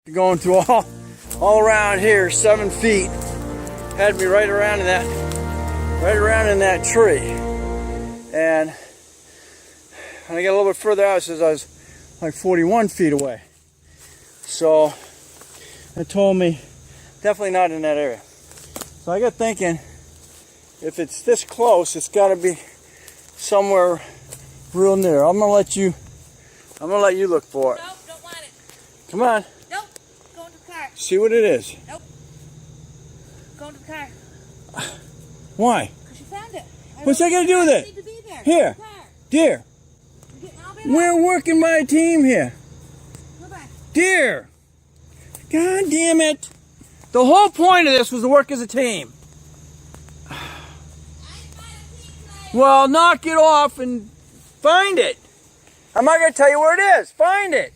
Going through all around here, 7 feet. Had me right around in that tree. And when I got a little bit further out, it says I was like 41 feet away. So it told me definitely not in that area. So I got thinking, if it's this close, it's got to be somewhere real near. I'm gonna let you look for it. Nope, don't want it. Come on. Nope, go into the car. See what it is. Nope. Go into the car. Why? Because you found it. What's that got to do with it? Need to be there. Here. Go to the car. Deer. You're getting all bit up. We're working by a team here. Go back. Deer. God damn it. The whole point of this was to work as a team. Well, knock it off and find it. I'm not going to tell you where it is. Find it.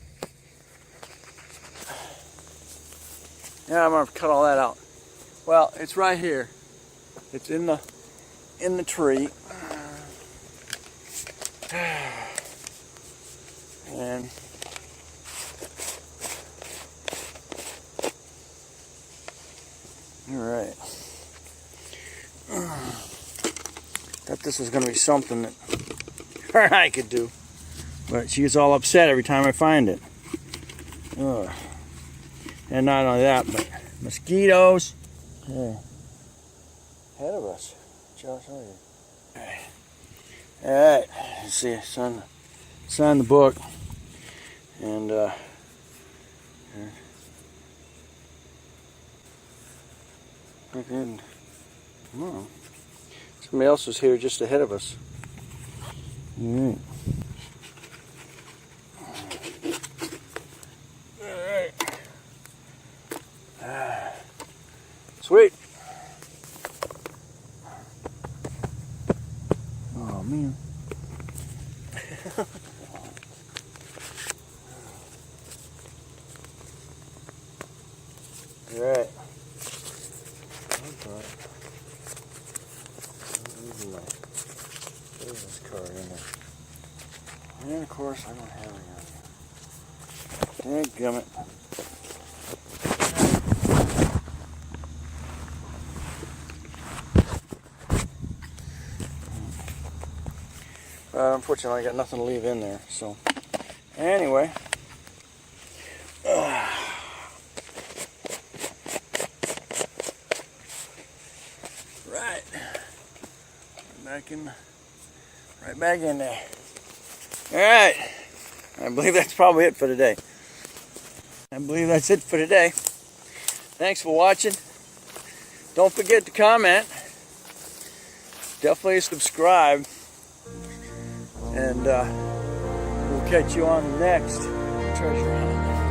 Yeah, I'm going to cut all that out. Well, it's right here. It's in the tree. And all right. Thought this was going to be something that her and I could do, but she gets all upset every time I find it. Ugh. And not only that, but mosquitoes. Yeah. Ahead of us. Josh, how are you? All right. Let's see. Sign the book. And come on. Somebody else was here just ahead of us. All right. Sweet. Oh man. All right. There's this card in there. And of course I don't have any on here. Dadgummit. Unfortunately I got nothing to leave in there, so anyway. Right. Right back in there. Alright. I believe that's probably it for today. Thanks for watching. Don't forget to comment. Definitely subscribe. And we'll catch you on the next treasure hunt.